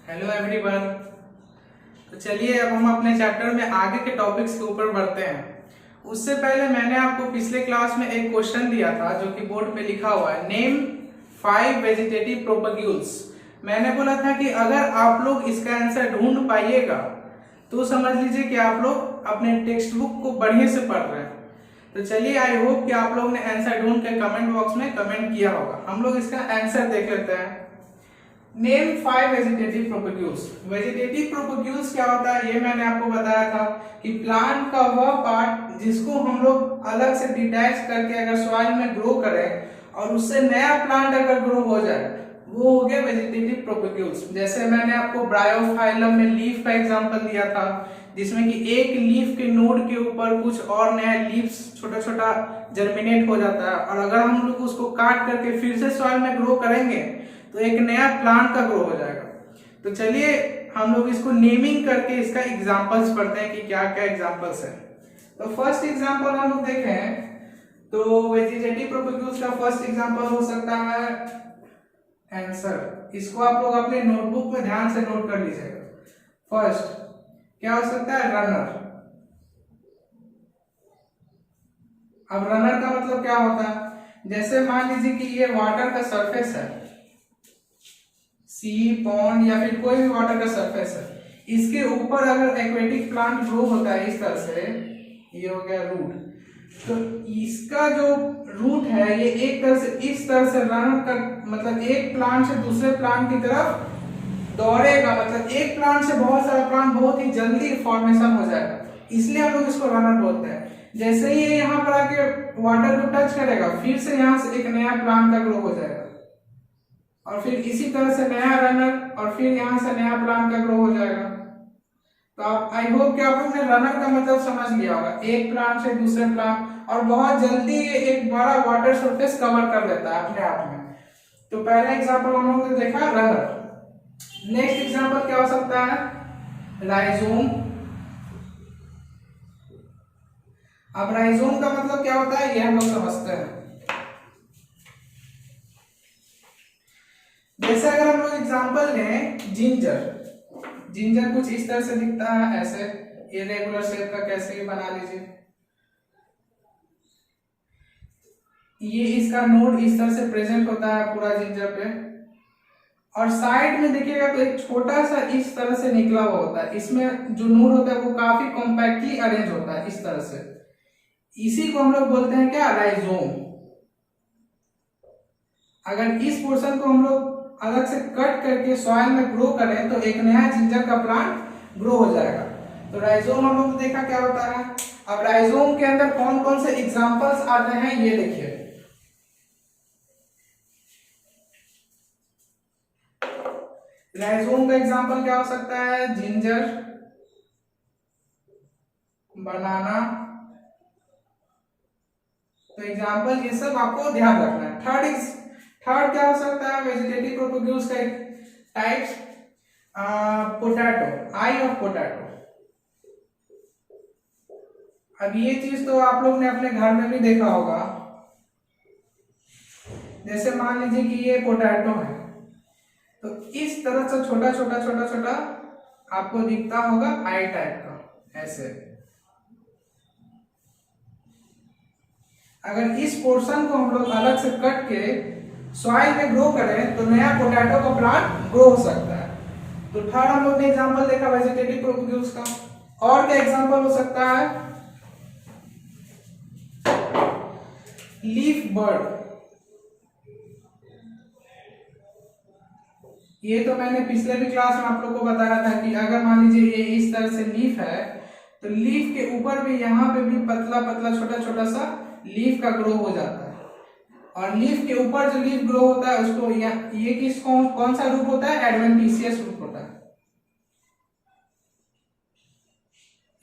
Hello everyone. तो चलिए अब हम अपने चैप्टर में आगे के टॉपिक्स के ऊपर बढ़ते हैं। उससे पहले मैंने आपको पिछले क्लास में एक क्वेश्चन दिया था जो कि बोर्ड पे लिखा हुआ है, नेम 5 वेजिटेटिव प्रोपग्यूल्स। मैंने बोला था कि अगर आप लोग इसका आंसर ढूंढ पाइएगा तो समझ लीजिए कि आप लोग अपने टेक्स्ट बुक को बढ़िया से पढ़ रहे हैं। तो चलिए, आई होप कि आप लोगों ने आंसर ढूंढ के कमेंट बॉक्स में कमेंट किया होगा। हम लोग इसका आंसर देख लेते हैं। Name 5 vegetative propagules. Vegetative propagules क्या होता है ये मैंने आपको बताया था कि प्लांट का वह पार्ट जिसको हम लोग अलग से डिटैच करके अगर सॉइल में ग्रो करें और उससे नया प्लांट अगर ग्रो हो जाए वो हो गया वेजिटेटिव प्रोपग्यूल्स। जैसे मैंने आपको ब्रायोफाइलम में लीफ का एग्जांपल दिया था, जिसमें कि एक लीफ के नोड के ऊपर कुछ और नया लीव्स छोटा छोटा जर्मिनेट हो जाता है, और अगर हम लोग उसको काट करके फिर से सॉइल में ग्रो करेंगे तो एक नया प्लांट का ग्रो हो जाएगा। तो चलिए हम लोग इसको नेमिंग करके इसका एग्जांपल्स पढ़ते हैं कि क्या क्या एग्जांपल्स है। तो फर्स्ट एग्जांपल हम लोग देखें तो वेजिटेटिव प्रोपग्यूल्स का फर्स्ट एग्जांपल हो सकता है आंसर। इसको आप लोग अपने नोटबुक में ध्यान से नोट कर लीजिएगा। फर्स्ट क्या हो सकता है, रनर। अब रनर का मतलब क्या होता है, जैसे मान लीजिए कि ये वाटर का सरफेस है, सी, पॉन्ड या फिर कोई भी वाटर का सरफेस है, इसके ऊपर अगर एक्वेटिक प्लांट ग्रो होता है इस तरह से, ये हो गया रूट, तो इसका जो रूट है ये एक तरह से इस तरह से रन कर, मतलब एक प्लांट से दूसरे प्लांट की तरफ दौड़ेगा, मतलब एक प्लांट से बहुत सारा प्लांट बहुत ही जल्दी फॉर्मेशन हो जाएगा, इसलिए हम लोग इसको रनर बोलते हैं। जैसे ही ये यहाँ पर आके वाटर को टच करेगा फिर से यहाँ से एक नया प्लांट का ग्रो हो जाएगा, और फिर इसी तरह से नया रनर, और फिर यहाँ से नया प्लांट का ग्रो हो जाएगा। तो आप आई होप कि आप लोग ने रनर का मतलब समझ लिया होगा, एक प्लांट से दूसरे प्लांट, और बहुत जल्दी एक बड़ा वाटर सरफेस कवर कर लेता है अपने आप में। तो पहला एग्जांपल हम लोगों ने देखा रनर। नेक्स्ट एग्जांपल क्या हो सकता है, राइजोम। अब राइजोम का मतलब क्या होता है ये हम लोग समझते हैं। जैसे अगर हम लोग एग्जांपल लें जिंजर, जिंजर कुछ इस तरह से दिखता है, ऐसे इरेगुलर शेप का कैसे भी बना लीजिए। ये इसका नोड इस तरह से प्रेजेंट होता है पूरा जिंजर पे, और साइड में देखिएगा तो एक छोटा सा इस तरह से निकला हुआ होता है, इसमें जो नोड होता है वो काफी कॉम्पैक्टली अरेंज होता है इस तरह से। इसी को हम लोग बोलते हैं क्या, राइजोम। अगर इस पोर्शन को हम लोग अलग से कट करके सॉइल में ग्रो करें तो एक नया जिंजर का प्लांट ग्रो हो जाएगा। तो राइजोम हम लोग देखा क्या होता है। अब राइजोम के अंदर कौन कौन से एग्जांपल्स आते हैं ये देखिए। राइजोम का एग्जांपल क्या हो सकता है, जिंजर, बनाना। तो एग्जांपल ये सब आपको ध्यान रखना है। थर्ड क्या हो सकता है वेजिटेटिव प्रोपग्यूल्स का types, potato, I of potato. अब ये चीज तो आप लोग ने अपने घर में भी देखा होगा। जैसे मान लीजिए कि ये पोटैटो है, तो इस तरह से छोटा छोटा छोटा छोटा आपको दिखता होगा आई टाइप का, ऐसे। अगर इस पोर्शन को हम लोग अलग से कट के सॉइल में ग्रो करें तो नया पोटैटो का प्लांट ग्रो हो सकता है। तो थर्ड हम लोग ने एग्जांपल देखा वेजिटेटिव प्रोपग्यूल्स का। और क्या एग्जांपल हो सकता है, लीफ बर्ड। ये तो मैंने पिछले भी क्लास में आप लोग को बताया था कि अगर मान लीजिए ये इस तरह से लीफ है तो लीफ के ऊपर भी यहाँ पे भी पतला पतला छोटा छोटा सा लीफ का ग्रो हो जाता है, और लीफ के ऊपर जो लीफ ग्रो होता है उसको ये किस कौन सा रूप होता है, एडवेंटिशियस रूप होता है।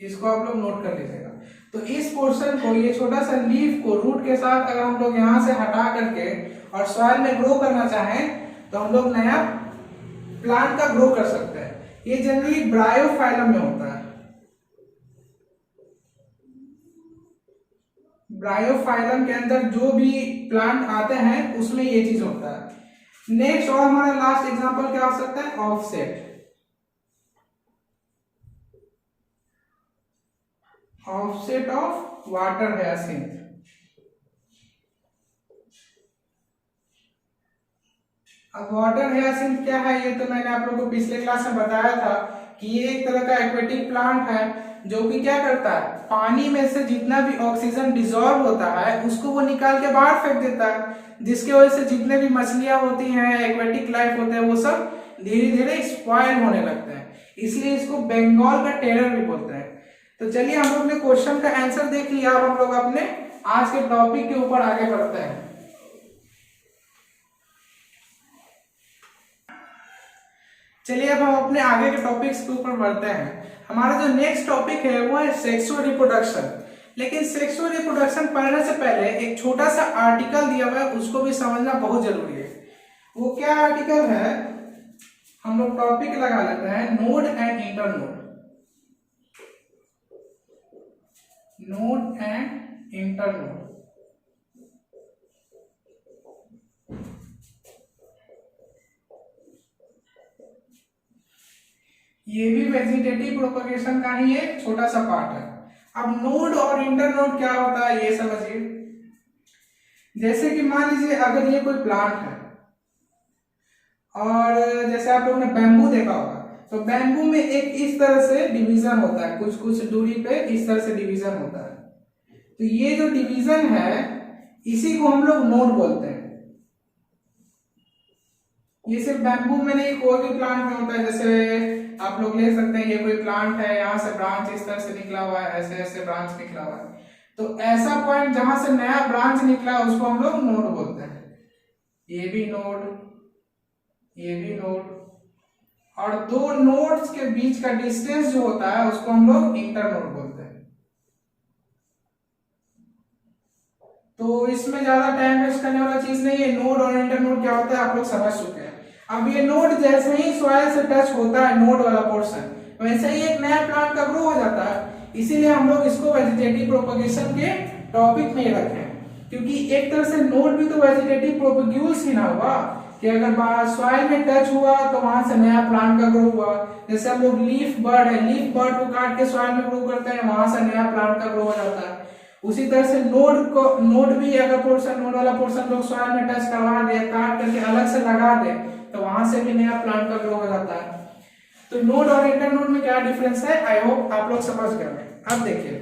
इसको आप लोग नोट कर लीजिएगा। तो इस पोर्शन को, ये छोटा सा लीफ को रूट के साथ अगर हम लोग यहाँ से हटा करके और सॉइल में ग्रो करना चाहें तो हम लोग नया प्लांट का ग्रो कर सकते हैं। ये जनरली ब्रायोफाइलम में होता है। ब्रायोफाइलम के अंदर जो भी प्लांट आते हैं उसमें ये चीज होता है। नेक्स्ट और हमारा लास्ट एग्जांपल क्या हो सकता है, offset. Offset of water hyacinth. अब वाटर हायसिंथ क्या है, ये तो मैंने आप लोगों को पिछले क्लास में बताया था कि ये एक तरह का एक्वेटिक प्लांट है जो कि क्या करता है, पानी में से जितना भी ऑक्सीजन डिसॉल्व होता है उसको वो निकाल के बाहर फेंक देता है, जिसकी वजह से जितने भी मछलियां होती हैं, एक्वेटिक लाइफ होते हैं, वो सब धीरे धीरे स्पॉइल होने लगते हैं। इसलिए इसको बंगाल का टेरर भी बोलते हैं। तो चलिए हम लोग ने क्वेश्चन का आंसर देख लिया, अब हम लोग अपने आज के टॉपिक के ऊपर आगे बढ़ते हैं। चलिए अब हम अपने आगे के टॉपिक्स के ऊपर बढ़ते हैं। हमारा जो नेक्स्ट टॉपिक है वो है सेक्सुअल रिप्रोडक्शन। लेकिन सेक्सुअल रिप्रोडक्शन पढ़ने से पहले एक छोटा सा आर्टिकल दिया हुआ है, उसको भी समझना बहुत जरूरी है। वो क्या आर्टिकल है, हम लोग टॉपिक लगा लेते हैं, node and internode. Node and internode. ये भी वेजिटेटिव प्रोपगेशन का ही एक छोटा सा पार्ट है। अब नोड और इंटरनोड क्या होता है ये समझिए। जैसे कि मान लीजिए अगर ये कोई प्लांट है और जैसे आप लोगों ने बैम्बू देखा होगा, तो बैम्बू में एक इस तरह से डिवीजन होता है, कुछ कुछ दूरी पे इस तरह से डिवीजन होता है। तो ये जो डिवीजन है इसी को हम लोग नोड बोलते हैं। ये सिर्फ बैम्बू में नहीं, कोई भी प्लांट में होता है। जैसे आप लोग ले सकते हैं, ये कोई प्लांट है, यहाँ से ब्रांच इस तरह से निकला हुआ है, ऐसे ऐसे ब्रांच निकला हुआ है, तो ऐसा पॉइंट जहां से नया ब्रांच निकला है उसको हम लोग नोड बोलते हैं। ये भी नोड, ये भी नोड, और दो नोड्स के बीच का डिस्टेंस जो होता है उसको हम लोग इंटरनोड बोलते हैं। तो इसमें ज्यादा टाइम वेस्ट करने वाला चीज नहीं है। नोड और इंटरनोड क्या होता है आप लोग समझ चुके हैं। अब ये नोड जैसे ही सॉइल से टच होता है, नोड वाला पोर्शन, वैसे ही एक नया प्लांट का ग्रो हो जाता है। इसीलिए हम लोग इसको वेजिटेटिव प्रोपगेशन के टॉपिक में रखे हैं, क्योंकि एक तरह से नोड भी तो वेजिटेटिव प्रोपग्यूल्स ही ना हुआ कि अगर सॉइल में टच हुआ तो वहां से नया प्लांट का ग्रो हुआ। जैसे हम लोग लीफ बर्ड है, लीफ बर्ड को काट के सॉइल में ग्रो करते हैं, वहां से नया प्लांट का ग्रो हो जाता है। उसी तरह से नोड भी अगर पोर्शन, नोड वाला पोर्शन लोग सॉइल में टच करवा दे, काट करके अलग से लगा दे, तो वहां से भी नया प्लांट का ग्रो हो जाता है। तो नोड और इंटरनोड में क्या डिफरेंस है, आई होप आप लोग समझ गए। अब देखिए,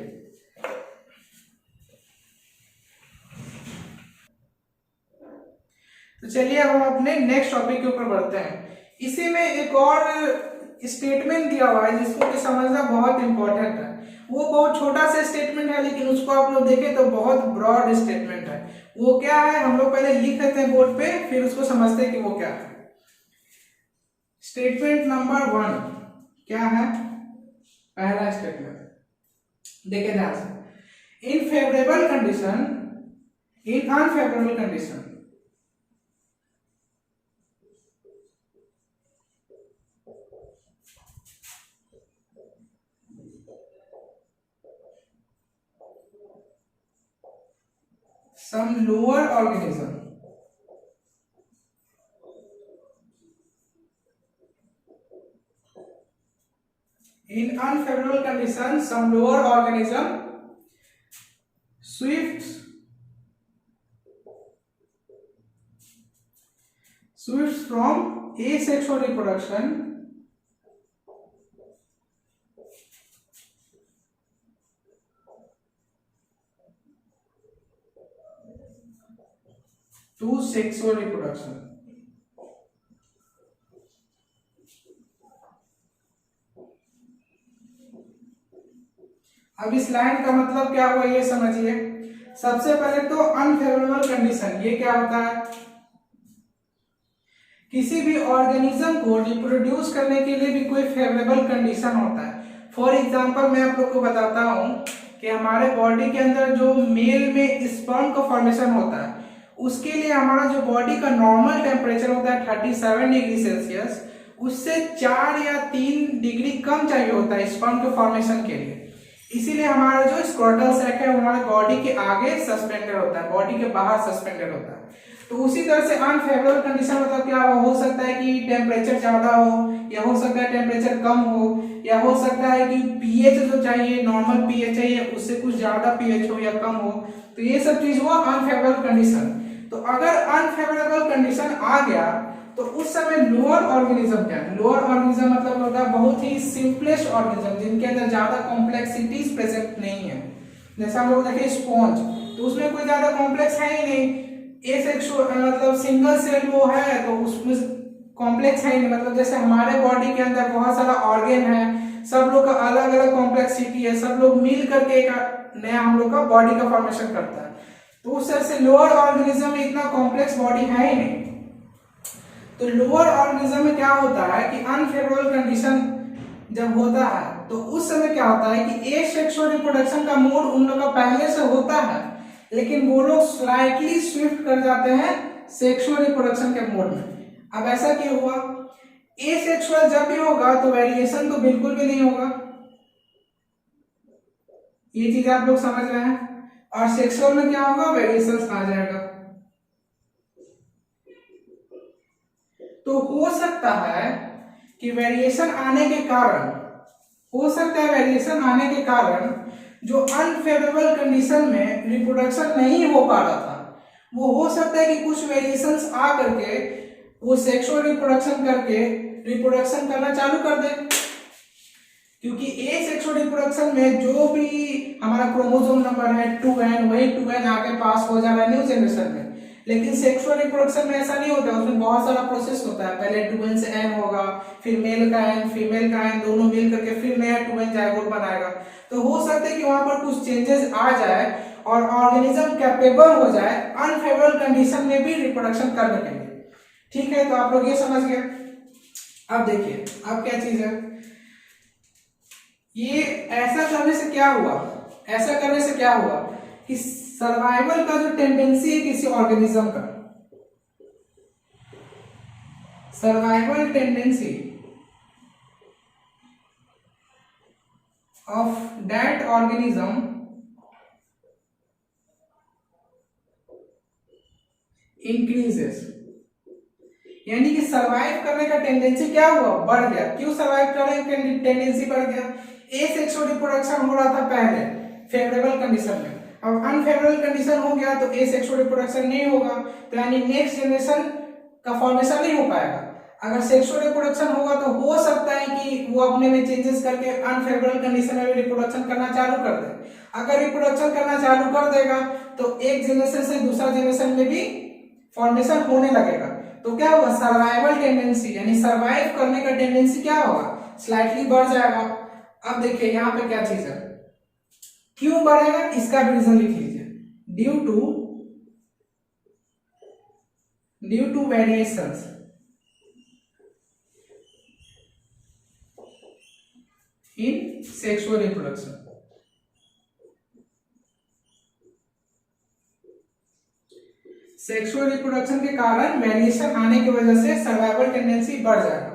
तो चलिए अब हम अपने नेक्स्ट टॉपिक के ऊपर बढ़ते हैं। इसी में एक और स्टेटमेंट दिया हुआ है जिसको कि समझना बहुत इंपॉर्टेंट है। वो बहुत छोटा सा स्टेटमेंट है, लेकिन उसको आप लोग देखें तो बहुत ब्रॉड स्टेटमेंट है। वो क्या है, हम लोग पहले लिख लेते हैं बोर्ड पे, फिर उसको समझते हैं कि वो क्या है। स्टेटमेंट नंबर 1 क्या है, पहला स्टेटमेंट देखिए ध्यान से। इन favourable condition, in unfavourable condition, some lower organism, in unfavorable conditions some lower organism swifts from asexual reproduction to sexual reproduction। अब इस लाइन का मतलब क्या हुआ ये समझिए। सबसे पहले तो अनफेवरेबल कंडीशन, ये क्या होता है, किसी भी ऑर्गेनिज्म को रिप्रोड्यूस करने के लिए भी कोई फेवरेबल कंडीशन होता है। फॉर एग्जांपल मैं आप लोग को बताता हूं कि हमारे बॉडी के अंदर जो मेल में स्पर्म का फॉर्मेशन होता है, उसके लिए हमारा जो बॉडी का नॉर्मल टेम्परेचर होता है 37 डिग्री सेल्सियस, उससे 4 या 3 डिग्री कम चाहिए होता है स्पर्म के फॉर्मेशन के लिए। इसीलिए हमारा जो स्क्रोटल सैक है वो हमारे बॉडी के आगे सस्पेंडेड होता है, बॉडी के बाहर सस्पेंडेड होता है। तो उसी तरह से अनफेवरेबल कंडीशन मतलब क्या हो सकता है कि टेम्परेचर ज्यादा हो, या हो सकता है टेम्परेचर कम हो, या हो सकता है कि पीएच जो चाहिए नॉर्मल पीएच चाहिए उससे कुछ ज्यादा पीएच हो या कम हो। तो ये सब चीज हुआ अनफेवरेबल कंडीशन। तो अगर अनफेवरेबल कंडीशन आ गया तो उस समय लोअर ऑर्गेनिज्म क्या है? लोअर ऑर्गेनिज्म मतलब होता है बहुत ही सिंपलेस्ट ऑर्गेनिज्म जिनके अंदर ज्यादा कॉम्प्लेक्सिटीज प्रेजेंट नहीं है। जैसे हम लोग देखें स्पॉन्ज, तो उसमें कोई ज्यादा कॉम्प्लेक्स है ही नहीं, मतलब सिंगल सेल वो है तो उसमें कॉम्प्लेक्स है ही नहीं। मतलब जैसे हमारे बॉडी के अंदर बहुत सारा ऑर्गेन है, सब लोग का अलग अलग कॉम्प्लेक्सिटी है, सब लोग मिल करके एक नया हम लोग का बॉडी का फॉर्मेशन करता है। तो उस तरह से लोअर ऑर्गेनिज्म में इतना कॉम्प्लेक्स बॉडी है ही नहीं। तो लोअर ऑर्गेनिज्म में क्या होता है कि अनफेवरेबल कंडीशन जब होता है तो उस समय क्या होता है कि एसेक्सुअल रिप्रोडक्शन का मोड उन लोग का पहले से होता है, लेकिन वो लोग स्लाइटली शिफ्ट कर जाते हैं सेक्सुअल रिप्रोडक्शन के मोड में। अब ऐसा क्यों हुआ? एसेक्सुअल जब भी होगा तो वेरिएशन तो बिल्कुल भी नहीं होगा, ये चीज आप लोग समझ रहे हैं। और सेक्सुअल में क्या होगा? वेरिएशन आ जाएगा। तो हो सकता है कि वेरिएशन आने के कारण, हो सकता है वेरिएशन आने के कारण जो अनफेवरेबल कंडीशन में रिप्रोडक्शन नहीं हो पा रहा था, वो हो सकता है कि कुछ वेरिएशंस आ करके वो सेक्सुअल रिप्रोडक्शन करके रिप्रोडक्शन करना चालू कर दे। क्योंकि ए सेक्सुअल रिप्रोडक्शन में जो भी हमारा क्रोमोसोम नंबर है 2n, वही 2n आगे पास हो जा रहा है न्यू जनरेशन में। लेकिन सेक्सुअल रिप्रोडक्शन में ऐसा नहीं होता, उसमें बहुत सारा प्रोसेस होता है। पहले 2n से n होगा, फिर मेल का n, फीमेल का n, दोनों मिल करके फिर नया 2n जाइगोट बनाएगा। तो हो सकता है कि वहां पर कुछ चेंजेस आ जाए और ऑर्गेनिज्म कैपेबल हो जाए अनफेवरेबल कंडीशन में भी रिप्रोडक्शन करने के लिए। ठीक है, तो आप लोग ये समझ गए। अब देखिए अब क्या चीज है, ये ऐसा करने से क्या हुआ, ऐसा करने से क्या हुआ कि सर्वाइवल का जो टेंडेंसी है किसी ऑर्गेनिज्म का, survival tendency of that organism increases. यानी कि सरवाइव करने का टेंडेंसी क्या हुआ? बढ़ गया। क्यों सरवाइव करने का टेंडेंसी बढ़ गया? एसेक्सुअल रिप्रोडक्शन हो रहा था पहले फेवरेबल कंडीशन में, अब अनफेवरेबल कंडीशन हो गया तो एसेक्सुअल रिप्रोडक्शन नहीं होगा, तो यानी नेक्स्ट जनरेशन का फॉर्मेशन नहीं हो पाएगा। अगर सेक्सुअल रिप्रोडक्शन होगा तो हो सकता है कि वो अपने में चेंजेस करके अनफेवरेबल कंडीशन में रिप्रोडक्शन करना चालू कर दे। अगर रिप्रोडक्शन करना चालू कर देगा तो एक जनरेशन से दूसरा जनरेशन में भी फॉर्मेशन होने लगेगा। तो क्या होगा? सर्वाइवल टेंडेंसी, यानी सर्वाइव करने का टेंडेंसी क्या होगा? स्लाइटली बढ़ जाएगा। अब देखिए यहाँ पे क्या चीज है, क्यों बढ़ेगा इसका भी रीजन लिख लीजिए। Due to variations in sexual reproduction. Sexual reproduction के कारण वेरिएशन आने की वजह से सर्वाइवल टेंडेंसी बढ़ जाएगा।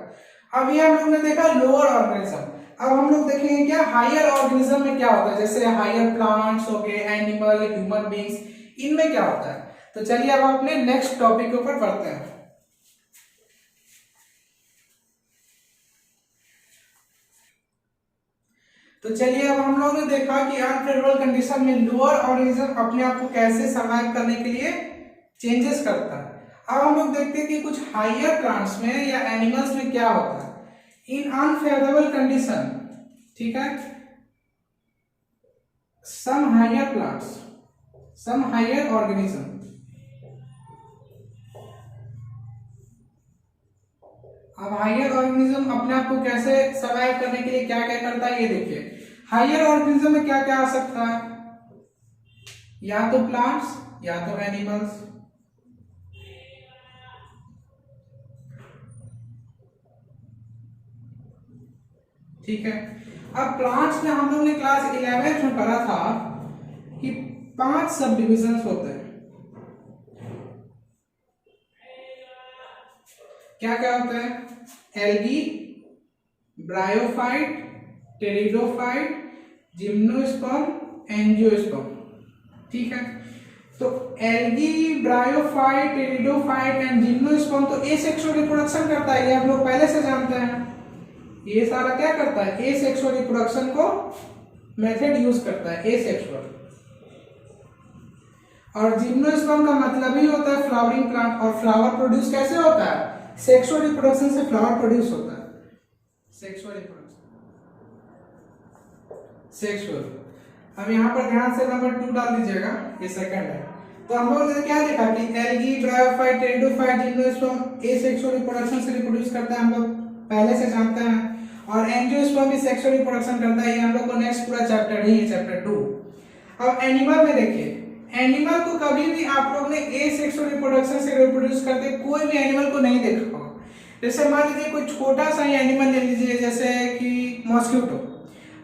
अब ये हम लोग ने देखा लोअर ऑर्गेनिज्म। अब हम लोग देखेंगे क्या हायर ऑर्गेनिज्म में क्या होता है, जैसे हायर प्लांट्स हो गए, एनिमल, ह्यूमन बींग्स, इनमें क्या होता है। तो चलिए अब अपने नेक्स्ट टॉपिक के ऊपर बढ़ते हैं। तो चलिए अब हम लोग ने देखा कि अनफेवरेबल कंडीशन में लोअर ऑर्गेनिज्म अपने आप को कैसे सर्वाइव करने के लिए चेंजेस करता है। अब हम लोग देखते हैं कि कुछ हायर प्लांट्स में या एनिमल्स में क्या होता है इन अनफेवरेबल कंडीशन। ठीक है, some higher plants, some higher organism, अब हायर ऑर्गेनिज्म अपने आप को कैसे सर्वाइव करने के लिए क्या क्या करता है ये देखिए। हायर ऑर्गेनिज्म में क्या क्या आ सकता है, या तो प्लांट्स या तो एनिमल्स। ठीक है, अब प्लांट्स में हम लोग ने क्लास 11th में पढ़ा था कि 5 सब डिविजन्स होते हैं। क्या क्या होता है? Algae, bryophyte, pteridophyte, gymnosperm, angiosperm. ठीक है, तो algae, bryophyte, pteridophyte and gymnosperm तो एसेक्सुअल रिप्रोडक्शन करता है, ये हम लोग पहले से जानते हैं। ये सारा क्या करता है, एसेक्सुअल रिप्रोडक्शन को मेथड यूज करता है, एसेक्सुअल। और जिम्नोस्पर्म का मतलब ही होता है फ्लावरिंग प्लांट, और फ्लावर प्रोड्यूस कैसे होता है, सेक्सुअल रिप्रोडक्शन से फ्लावर प्रोड्यूस होता है, सेक्सुअल रिप्रोडक्शन, सेक्सुअल। अब यहाँ पर ध्यान से नंबर 2 डाल दीजिएगा, ये सेकंड है। तो हम लोगों ने क्या देखा कि algae, bryophyte, pteridophyte, gymnosperm asexual reproduction से रिप्रोड्यूस करता है, हम लोग पहले से जानते हैं। और एंजियोस्पर्म भी सेक्सुअल रिप्रोडक्शन करता है, ये हम लोग को नेक्स्ट पूरा चैप्टर ही है, चैप्टर 2। अब एनिमल में देखिए, एनिमल को कभी भी आप लोग ने एसेक्सुअल रिप्रोडक्शन से रिप्रोड्यूस करते कोई भी एनिमल को नहीं देखा होगा। जैसे मान लीजिए कोई छोटा सा ही एनिमल ले लीजिए, जैसे कि मॉस्किटो।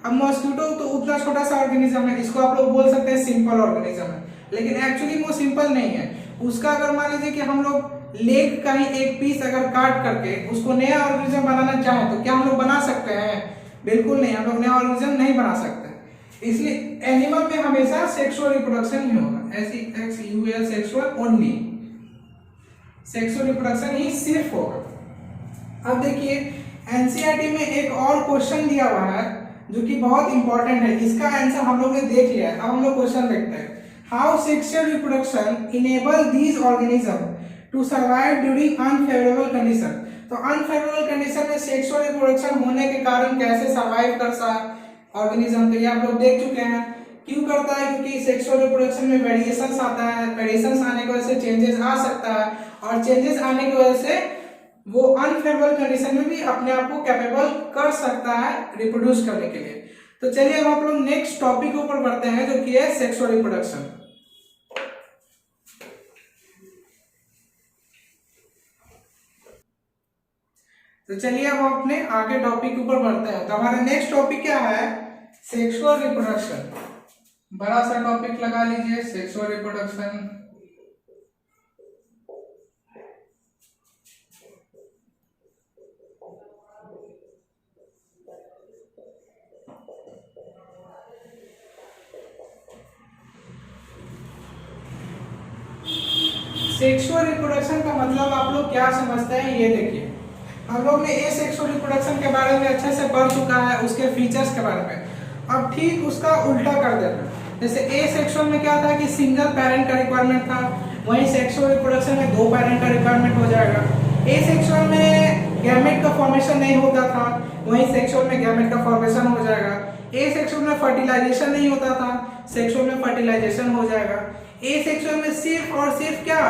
अब मॉस्किटो तो उतना छोटा सा ऑर्गेनिज्म है, इसको आप लोग बोल सकते हैं सिंपल ऑर्गेनिज्म है, लेकिन एक्चुअली वो सिंपल नहीं है। उसका अगर मान लीजिए कि हम लोग लेग का ही एक पीस अगर काट करके उसको नया ऑर्गेनिज्म बनाना चाहें तो क्या हम लोग बना सकते हैं? बिल्कुल नहीं, हम लोग नया ऑर्गेनिज्म नहीं बना सकते। इसलिए एनिमल में हमेशा सेक्सुअल रिप्रोडक्शन ही होगा, SEXUAL, sexual only, sexual reproduction ही सिर्फ होगा। अब देखिए एनसीईआरटी में एक और क्वेश्चन दिया हुआ है जो कि बहुत इंपॉर्टेंट है, इसका आंसर हम लोग ने देख लिया है। अब हम लोग क्वेश्चन देखते हैं, how sexual reproduction enable these organism to survive during unfavourable condition. तो अनफेवरेबल कंडीशन में सेक्सुअल रिप्रोडक्शन होने के कारण कैसे सर्वाइव कर सकता ऑर्गेनिज्म, तो ये आप लोग देख चुके हैं। क्यों करता है? क्योंकि सेक्सुअल रिप्रोडक्शन में वेरिएशंस आता है, वेरिएशंस आने की वजह से चेंजेस आ सकता है, और चेंजेस आने की वजह से वो अनफेवरेबल कंडीशन में भी अपने आप को कैपेबल कर सकता है रिप्रोड्यूस करने के लिए। तो चलिए अब आप लोग नेक्स्ट टॉपिक के ऊपर बढ़ते हैं जो कि है सेक्सुअल रिप्रोडक्शन। तो चलिए अब हम अपने आगे टॉपिक के ऊपर बढ़ते हैं। तो हमारा नेक्स्ट टॉपिक क्या है? Sexual reproduction. बड़ा सा टॉपिक लगा लीजिए, सेक्सुअल रिप्रोडक्शन। सेक्सुअल रिप्रोडक्शन का मतलब आप लोग क्या समझते हैं ये देखिए। हम लोग ने एसेक्सुअल रिप्रोडक्शन के बारे में अच्छे से पढ़ चुका है, उसके फीचर्स के बारे में। अब ठीक उसका उल्टा कर देना। जैसे एसेक्सुअल में क्या था कि सिंगल पेरेंट का रिक्वायरमेंट था, वहीं सेक्सुअल रिप्रोडक्शन में 2 पेरेंट का रिक्वायरमेंट हो जाएगा। एसेक्सुअल में गैमेट का फॉर्मेशन नहीं होता था, वहीं सेक्सुअल में गैमेट का फॉर्मेशन हो जाएगा। एसेक्सुअल में फर्टिलाइजेशन नहीं होता था, सेक्सुअल में फर्टिलाइजेशन हो जाएगा। एसेक्सुअल में सिर्फ और सिर्फ क्या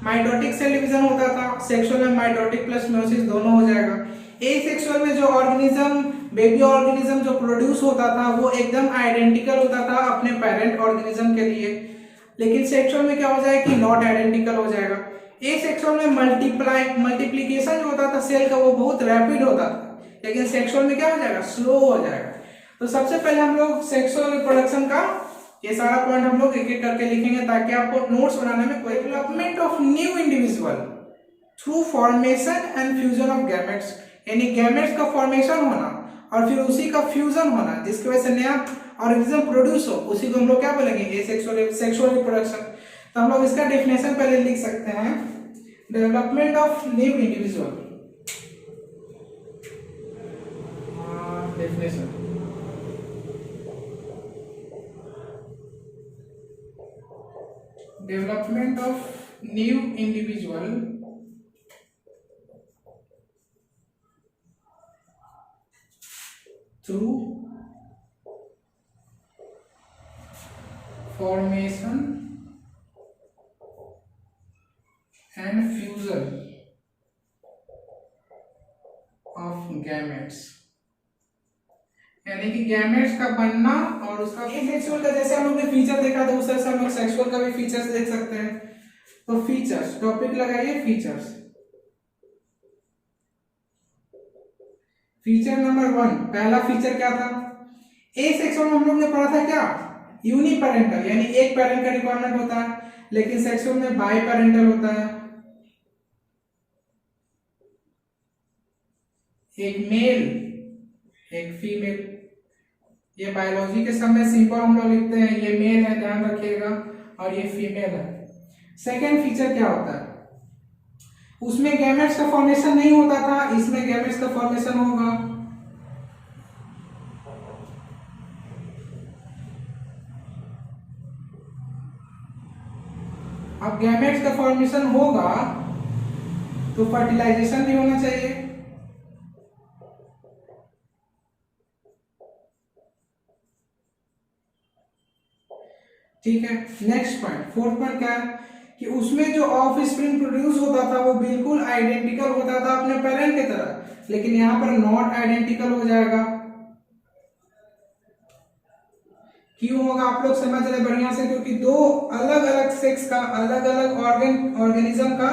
माइटोटिक सेल डिवीजन होता था, सेक्सुअल में माइटोटिक प्लस मेयोसिस दोनों हो जाएगा। एसेक्सुअल में जो ऑर्गेनिज्म, बेबी ऑर्गेनिज्म जो प्रोड्यूस होता था वो एकदम आइडेंटिकल होता था अपने पेरेंट ऑर्गेनिज्म के लिए, लेकिन सेक्सुअल में क्या हो जाएगा कि नॉट आइडेंटिकल हो जाएगा। एसेक्सुअल में मल्टीप्लिकेशन जो होता था सेल का वो बहुत रैपिड होता था, लेकिन सेक्सुअल में क्या हो जाएगा? स्लो हो जाएगा। तो सबसे पहले हम लोग सेक्सुअल रिप्रोडक्शन का ये सारा पॉइंट हम लोग एक एक करके लिखेंगे ताकि आपको नोट्स बनाने में कोई development of new individual through formation and fusion of gametes, यानी गैमेट्स का फॉर्मेशन होना और फिर उसी का फ्यूजन होना जिसकी वजह से नया ऑर्गेनिज्म प्रोड्यूस हो, उसी को हम लोग क्या बोलेंगे? Sexual reproduction. तो हम लोग इसका डेफिनेशन पहले लिख सकते हैं, development of new individual. Definition development of new individual through formation and fusion of gametes, यानी कि गैमेट्स का बनना और उसका एसेक्सुअल का जैसे हम लोग ने फीचर देखा था उस तरह से हम लोग सेक्सुअल का भी फीचर्स देख सकते हैं। तो फीचर्स टॉपिक लगाइए, फीचर्स। फीचर नंबर 1, पहला फीचर क्या था? एसेक्सुअल में हम लोग ने पढ़ा था क्या? यूनिपेरेंटल, यानी एक पेरेंट का रिक्वायरमेंट होता है, लेकिन सेक्सुअल में बाई पेरेंटल होता है, एक मेल एक फीमेल। ये बायोलॉजी के समय सिंपल हम लोग लिखते हैं, ये मेल है ध्यान रखिएगा, और ये फीमेल है। सेकेंड फीचर क्या होता है, उसमें गैमेट्स का फॉर्मेशन नहीं होता था, इसमें गैमेट्स का फॉर्मेशन होगा। अब गैमेट्स का फॉर्मेशन होगा तो फर्टिलाइजेशन भी होना चाहिए। ठीक है, नेक्स्ट पॉइंट, फोर्थ पॉइंट क्या है कि उसमें जो ऑफ स्प्रिंग प्रोड्यूस होता था वो बिल्कुल आइडेंटिकल होता था अपने पेरेंट की तरह, लेकिन यहां पर नॉट आइडेंटिकल हो जाएगा। क्यों होगा आप लोग समझ रहे बढ़िया से, क्योंकि दो अलग अलग सेक्स का अलग अलग ऑर्गेनिज्म का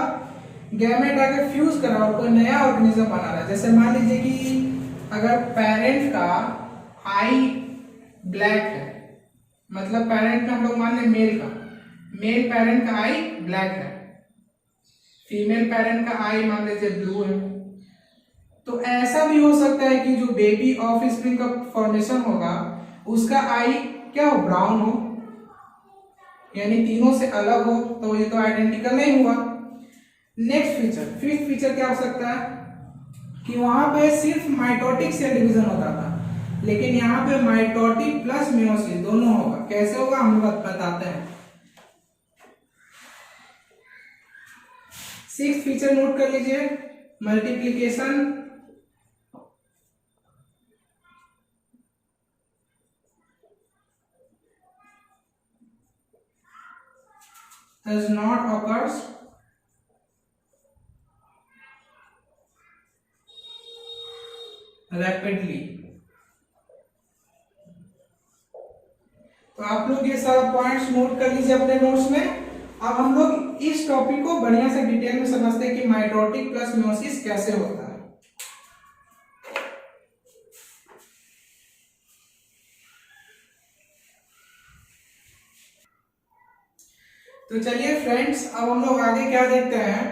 गैमेट आके फ्यूज करा और कोई नया ऑर्गेनिज्म बना रहा है। जैसे मान लीजिए कि अगर पेरेंट का आई ब्लैक है, मतलब पेरेंट में हम लोग मान लें मेल पेरेंट का आई ब्लैक है, फीमेल पेरेंट का आई मान लीजिए ब्लू है, तो ऐसा भी हो सकता है कि जो बेबी ऑफ स्प्रिंग का फॉर्मेशन होगा उसका आई क्या हो, ब्राउन हो, यानी तीनों से अलग हो, तो ये तो आइडेंटिकल नहीं हुआ। नेक्स्ट फीचर, फिफ्थ फीचर क्या हो सकता है कि वहां पे सिर्फ माइटोटिक सेल डिवीजन होता था, लेकिन यहाँ पे माइटोटिक प्लस मियोसिस दोनों होगा। कैसे होगा हम लोग बताते हैं। सिक्स्थ फीचर नोट कर लीजिए, multiplication does not occurs rapidly। तो आप लोग ये सारा पॉइंट्स नोट कर लीजिए अपने नोट्स में। अब हम लोग इस टॉपिक को बढ़िया से डिटेल में समझते हैं कि माइटोटिक प्लस मियोसिस कैसे होता है। तो चलिए फ्रेंड्स, अब हम लोग आगे क्या देखते हैं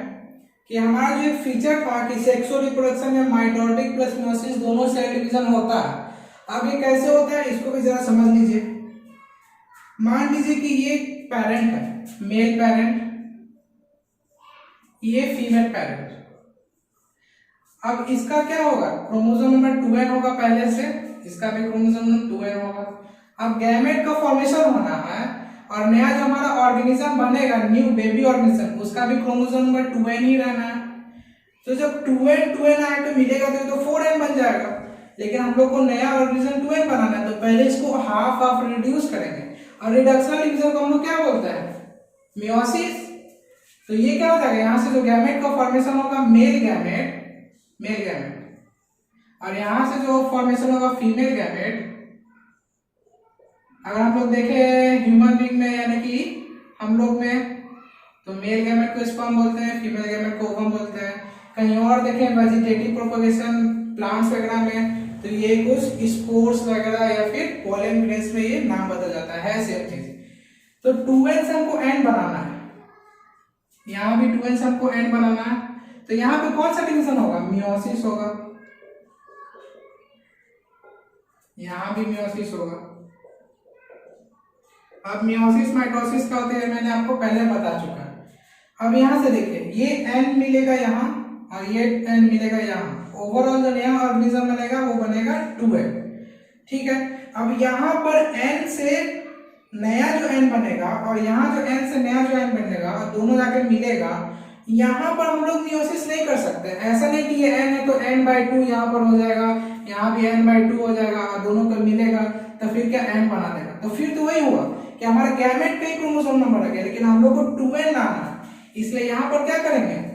कि हमारा जो एक फीचर था कि सेक्सुअल रिप्रोडक्शन में माइटोटिक प्लस मियोसिस दोनों सेल डिवीजन होता है। अब ये कैसे होता है इसको भी जरा समझ लीजिए। मान लीजिए कि ये पेरेंट है, मेल पेरेंट, ये फीमेल पेरेंट। अब इसका क्या होगा, क्रोमोसोम नंबर 2n होगा पहले से, इसका भी क्रोमोसोम नंबर 2n होगा। अब गैमेट का फॉर्मेशन होना है और नया जो हमारा ऑर्गेनिज्म बनेगा, न्यू बेबी ऑर्गेनिज्म, उसका भी क्रोमोसोम नंबर 2n ही रहना है। तो जब 2n आके मिलेगा तो 4n बन जाएगा, लेकिन हम लोग को नया ऑर्गेनिज्म 2n बनाना है, तो पहले इसको हाफ हाफ रिड्यूस करेंगे। और रिडक्शनल डिवीजन को हम लोग क्या बोलते हैं, मियोसिस। तो ये क्या हो जाएगा, यहाँ से जो गैमेट का फॉर्मेशन होगा मेल गैमेट, और यहाँ से जो फॉर्मेशन होगा फीमेल गैमेट। अगर हम लोग देखें ह्यूमन बीइंग में, यानी कि हम लोग में, तो मेल गैमेट को स्पर्म बोलते हैं, फीमेल गैमेट को ओवम बोलते हैं। कहीं और देखें वेजिटेटिव प्रोपगेशन प्लांट्स वगैरह में, तो ये कुछ स्पोर्स वगैरह या फिर पोलन ग्रेन्स में ये नाम बदल जाता है सेम चीज। तो 2n से हमको n बनाना है, यहाँ भी 2n से हमको n बनाना है, तो यहाँ पे कौन सा डिवीजन होगा, मियोसिस होगा, यहाँ भी मियोसिस होगा। अब मियोसिस माइटोसिस क्या होते हैं मैंने आपको पहले बता चुका है। अब यहाँ से देखिए, ये n मिलेगा यहाँ और ये n मिलेगा यहाँ, ओवरऑल जो नया ऑर्गेनिज्म बनेगा वो बनेगा 2n। ठीक है, अब यहाँ पर n से नया जो n बनेगा और यहाँ जो n से नया जो n बनेगा और दोनों जाकर मिलेगा, यहाँ पर हम लोग मियोसिस नहीं कर सकते। ऐसा नहीं कि ये n है तो n/2 यहाँ पर हो जाएगा, यहाँ भी n/2 हो जाएगा और दोनों को मिलेगा तो फिर क्या n बना देगा। तो फिर तो वही हुआ कि हमारा गैमेट का क्रोमोसोम नंबर आ गया, लेकिन हम लोग को 2n लाना है, इसलिए यहाँ पर क्या करेंगे,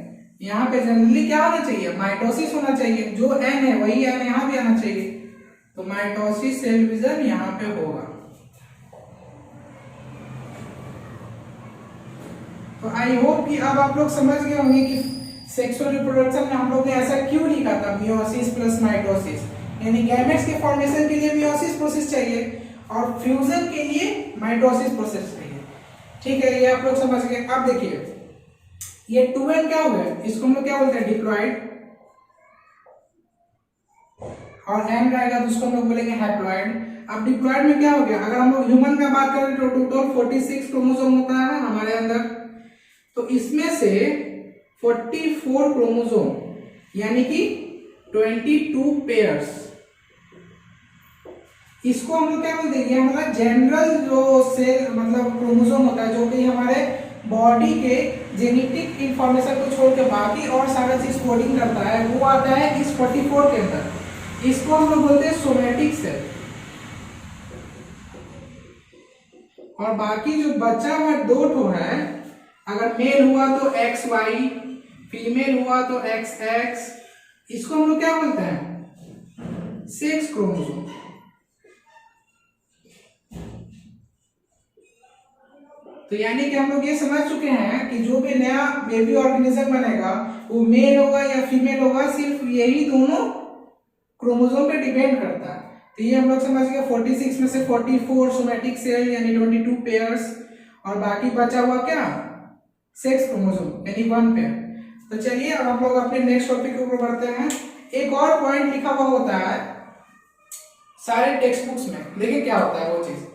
यहाँ पे जनरली क्या होना चाहिए, माइटोसिस होना चाहिए। जो n है वही n यहाँ भी आना चाहिए, तो माइटोसिस सेल डिवीजन यहाँ पे होगा। तो आई होप कि अब आप लोग समझ गए होंगे कि सेक्सुअल रिप्रोडक्शन में हम लोग ने ऐसा क्यों लिखा था, मियोसिस प्लस माइटोसिस, यानी गैमेट्स के फॉर्मेशन के लिए मियोसिस प्रोसेस चाहिए और फ्यूजन के लिए माइटोसिस प्रोसेस चाहिए। ठीक है, ये आप लोग समझ गए। अब देखिए ये 2n क्या हुआ है, इसको हम लोग क्या बोलते हैं, डिप्लॉइड, और n रहेगा तो उसको हम लोग बोलेंगे हैप्लॉइड। अब डिप्लॉयड में क्या हो गया, अगर हम लोग ह्यूमन में बात करें तो टोटल 46 क्रोमोसोम होता है हमारे अंदर, तो इसमें से 44 क्रोमोसोम यानी कि 22 पेयर्स, इसको हम लोग क्या बोलते हैं, ये हमारा जनरल जो सेल मतलब क्रोमोसोम होता है जो कि हमारे बॉडी के जेनेटिक इंफॉर्मेशन को छोड़ के बाकी और सारा चीज कोडिंग करता है, वो आता है इस 44 के अंदर। इसको हम लोग बोलते हैं सोमैटिक सेल। और बाकी जो बचा हुआ 2 ठो है, अगर मेल हुआ तो XY, फीमेल हुआ तो XX, इसको हम लोग क्या बोलते हैं, सेक्स क्रोमोसोम। तो यानी कि हम लोग ये समझ चुके हैं कि जो भी नया बेबी ऑर्गेनिज्म बनेगा वो मेल होगा या फीमेल होगा, सिर्फ यही दोनों क्रोमोसोम पे डिपेंड करता है। तो ये हम लोग समझ गए 46 में से 44 सोमैटिक सेल यानी 22 पेयर्स, और बाकी बचा हुआ क्या, सेक्स क्रोमोसोम यानी 1 पेयर। तो चलिए अब हम लोग अपने नेक्स्ट टॉपिक के ऊपर बढ़ते हैं। एक और पॉइंट लिखा हुआ होता है सारे टेक्स्ट बुक्स में, देखिए क्या होता है वो चीज,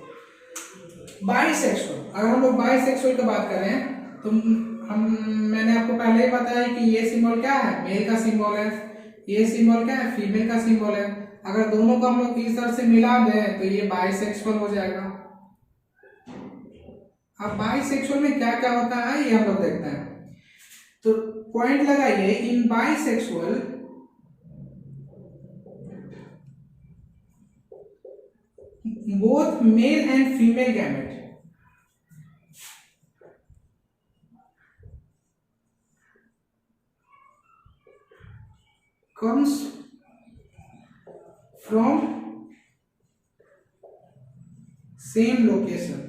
बाइसेक्सुअल। अगर हम लोग बाइसेक्सुअल की बात करें तो मैंने आपको पहले ही बताया कि ये सिंबल क्या है, मेल का सिंबल है, ये सिंबल क्या है, फीमेल का सिंबल है। अगर दोनों को हम लोग इस तरह से मिला दें तो ये बाइसेक्सुअल हो जाएगा। अब बाइसेक्सुअल में क्या क्या होता है ये हम लोग देखते हैं। तो पॉइंट लगाइए, इन bisexual both male and female gamete comes from same location।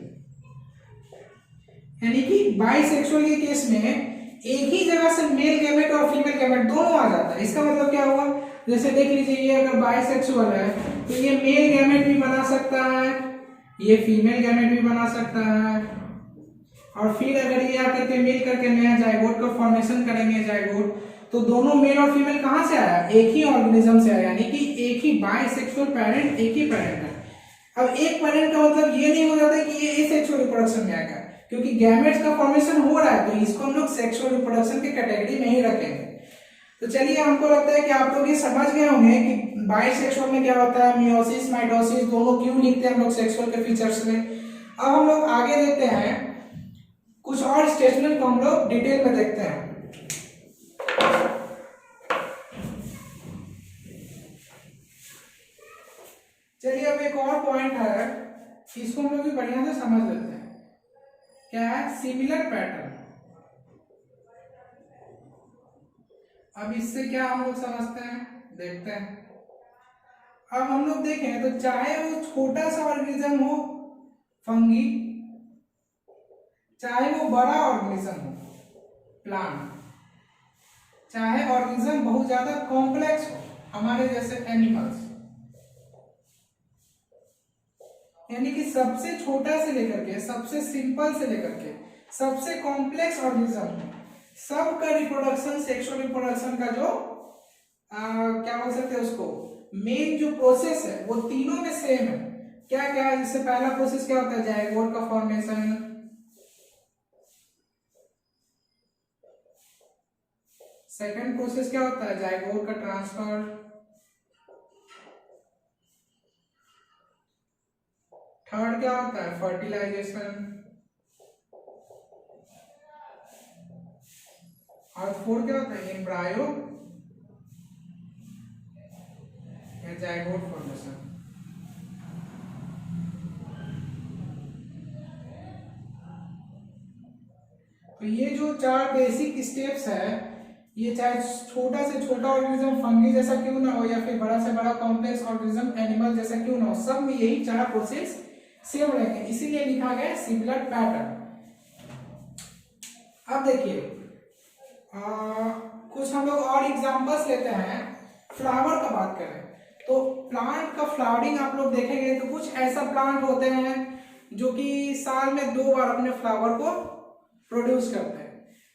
यानी कि बाइसेक्सुअल के केस में एक ही जगह से मेल गैमेट और फीमेल गैमेट दोनों आ जाता है। इसका मतलब क्या हुआ, जैसे देख लीजिए ये अगर बाइसेक्सुअल है तो ये मेल गैमेट भी बना सकता है, ये फीमेल गैमेट भी बना सकता है, और फिर अगर ये आकर के मिल करके नया जाइगोट का फॉर्मेशन करेंगे जाइगोट, तो दोनों मेल और फीमेल कहां से आया, एक ही ऑर्गेनिज्म से आया, यानी कि एक ही बाइसेक्सुअल पेरेंट, एक ही पेरेंट है। अब एक पेरेंट का मतलब ये नहीं हो जाता कि ये एसेक्सुअल रिप्रोडक्शन में आएगा, क्योंकि गैमेट्स का फॉर्मेशन हो रहा है तो इसको हम लोग सेक्सुअल रिप्रोडक्शन के कैटेगरी में ही रखेंगे। तो चलिए हमको लगता है कि आप लोग ये समझ गए होंगे कि बाइसेक्सुअल में क्या होता है, मियोसिस माइटोसिस दोनों क्यों लिखते हैं हम लोग सेक्सुअल के फीचर्स में। अब हम लोग आगे देखते हैं, कुछ और स्टेटमेंट को हम लोग डिटेल में देखते हैं। चलिए अब एक और पॉइंट है, इसको हम लोग भी बढ़िया से समझ लेते हैं। क्या है, सिमिलर पैटर्न। अब इससे क्या हम लोग समझते हैं, देखते हैं। अब हम लोग देखें तो चाहे वो छोटा सा ऑर्गेनिज्म हो फंगी, चाहे वो बड़ा ऑर्गेनिज्म हो प्लांट, चाहे ऑर्गेनिज्म बहुत ज्यादा कॉम्प्लेक्स हो हमारे जैसे एनिमल्स, यानी कि सबसे छोटा से लेकर के सबसे सिंपल से लेकर के सबसे कॉम्प्लेक्स ऑर्गेनिज्म, सबका रिप्रोडक्शन सेक्सुअल रिप्रोडक्शन का जो क्या बोल सकते हैं उसको, मेन जो प्रोसेस है वो तीनों में सेम है। क्या क्या है, जैसे पहला प्रोसेस क्या होता है, जाइगोट का फॉर्मेशन, सेकंड प्रोसेस क्या होता है, जाइगोट का ट्रांसफर, थर्ड क्या होता है, फर्टिलाइजेशन, और फोर्थ क्या होता है, एम्ब्रायो या जाइगोट फॉर्मेशन। तो ये जो 4 बेसिक स्टेप्स है, ये चाहे छोटा से छोटा ऑर्गेनिज्म फंगी जैसा क्यों ना हो या फिर बड़ा से बड़ा कॉम्प्लेक्स ऑर्गेनिज्म एनिमल जैसा क्यों ना हो, सब में यही 4 प्रोसेस सेम रहेंगे, इसीलिए लिखा गया सिमिलर पैटर्न। अब देखिए कुछ हम लोग और एग्जांपल्स लेते हैं। फ्लावर का बात करें तो प्लांट का फ्लावरिंग आप लोग देखेंगे तो कुछ ऐसा प्लांट होते हैं जो कि साल में 2 बार अपने फ्लावर को प्रोड्यूस करते हैं।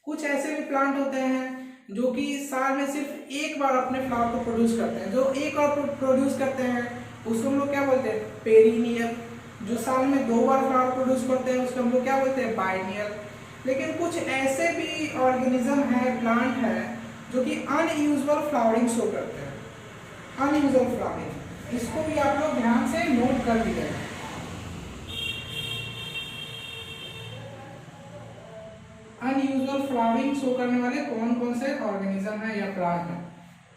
कुछ ऐसे भी प्लांट होते हैं जो कि साल में सिर्फ एक बार अपने फ्लावर को प्रोड्यूस करते हैं। जो एक बार प्रोड्यूस करते हैं उसको हम लोग क्या बोलते हैं, पेरिनियल। जो साल में 2 बार फ्लावर प्रोड्यूस करते हैं उसको हम लोग क्या बोलते हैं, बाइनियल। लेकिन कुछ ऐसे भी ऑर्गेनिज्म है, प्लांट है, जो कि अनयूजुअल फ्लावरिंग शो करते हैं। अनयूजुअल फ्लावरिंग, इसको भी आप लोग ध्यान से नोट कर लीजिएगा। अनयूजुअल फ्लावरिंग शो करने वाले कौन कौन से ऑर्गेनिज्म है या प्लांट है।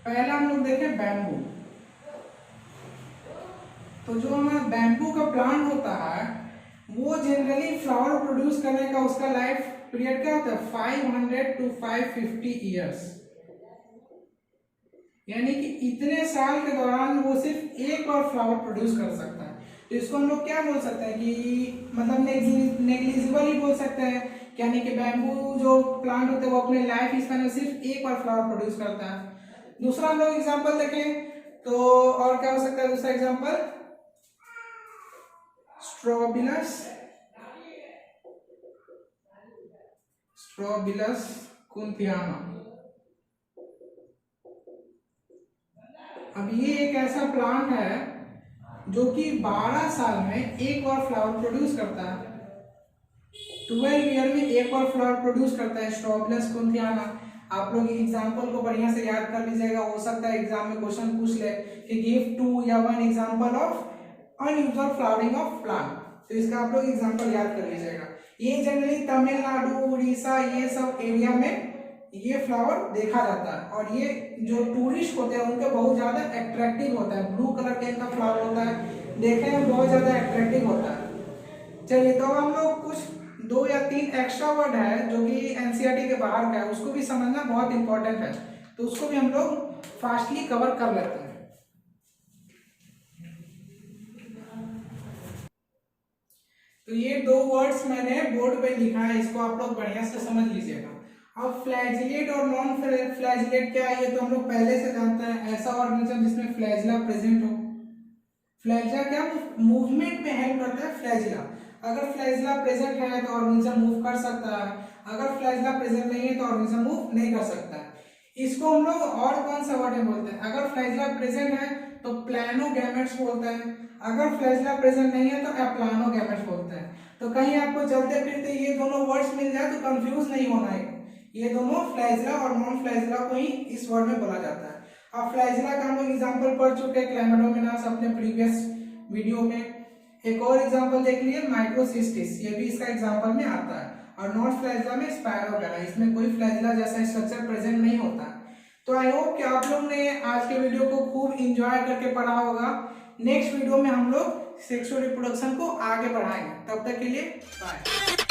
पहला हम लोग देखें बैम्बू। तो जो हमारा बैम्बू का प्लांट होता है वो जनरली फ्लावर प्रोड्यूस करने का उसका लाइफ पीरियड क्या होता है, 500 to 550 ईयर्स। यानी कि इतने साल के दौरान वो सिर्फ एक बार फ्लावर प्रोड्यूस कर सकता है। तो इसको हम लोग क्या बोल सकते हैं कि मतलब नेग्लिजिबल ही बोल सकते हैं। यानी कि बैम्बू जो प्लांट होते हैं वो अपने लाइफ स्पैन में सिर्फ एक बार फ्लावर प्रोड्यूस करता है। दूसरा हम लोग एग्जाम्पल देखें तो और क्या हो सकता है, दूसरा एग्जाम्पल स्ट्रोबिलस कुंथियाना। अब ये एक ऐसा प्लांट है जो कि 12 साल में एक बार फ्लावर प्रोड्यूस करता है। 12 ईयर में एक बार फ्लावर प्रोड्यूस करता है स्ट्रोबिलस कुंथियाना। आप लोग एग्जाम्पल को बढ़िया से याद कर लीजिएगा। हो सकता है एग्जाम में क्वेश्चन पूछ ले कि गिव 2 या 1 example of unusual flowering of plant. तो इसका आप लोग एग्जाम्पल याद कर लीजिएगा। ये जनरली तमिलनाडु, उड़ीसा ये सब एरिया में ये फ्लावर देखा जाता है। और ये जो टूरिस्ट होते हैं उनके बहुत ज्यादा अट्रैक्टिव होता है। ब्लू कलर का इनका फ्लावर होता है, देखने में बहुत ज्यादा अट्रैक्टिव होता है। चलिए तो हम लोग कुछ 2 या 3 एक्स्ट्रा वर्ड है जो कि एनसीईआरटी के बाहर का है, उसको भी समझना बहुत इंपॉर्टेंट है। तो उसको भी हम लोग फास्टली कवर कर लेते हैं। तो ये 2 वर्ड्स मैंने बोर्ड पे लिखा है, इसको आप लोग बढ़िया से समझ लीजिएगा। अब फ्लैजिलेट और नॉन फ्लैजिलेट क्या है ये तो हम लोग पहले से जानते हैं। ऐसा ऑर्गेनिज्म जिसमें फ्लैजिला प्रेजेंट हो। फ्लैजिला क्या मूवमेंट में हेल्प करता है, फ्लैजिला। अगर फ्लैजिला प्रेजेंट है तो ऑर्गेनिज्म मूव कर सकता है, अगर फ्लैजिला प्रेजेंट नहीं है तो ऑर्गेनिज्म मूव नहीं कर सकता है। इसको हम लोग और कौन सा वर्ड में बोलते हैं, अगर फ्लैजिला प्रेजेंट है तो प्लानोगैमेट्स बोलते हैं, अगर फ्लैजिला प्रेजेंट नहीं है तो एप्लानोगैमेट्स बोलते हैं। तो कहीं आपको चलते फिरते ये दोनों वर्ड्स मिल जाए तो कंफ्यूज नहीं होना है। ये दोनों फ्लैजिला और नॉन फ्लैजिला को ही इस वर्ड में बोला जाता है। अब फ्लैजिला का हम लोग एग्जांपल पढ़ चुके हैं क्लैमिडोमोनास अपने प्रीवियस वीडियो में। एक और एग्जांपल देख लिए माइक्रोसिस्टिस, ये भी इसका एग्जांपल में आता है। और नॉन फ्लैजिला में स्पायरोगैरा, इसमें कोई फ्लैजिला जैसा स्ट्रक्चर प्रेजेंट नहीं होता। तो आई होप कि आप लोग ने आज के वीडियो को खूब इंजॉय करके पढ़ा होगा। नेक्स्ट वीडियो में हम लोग सेक्सुअल रिप्रोडक्शन को आगे बढ़ाएंगे। तब तक के लिए बाय।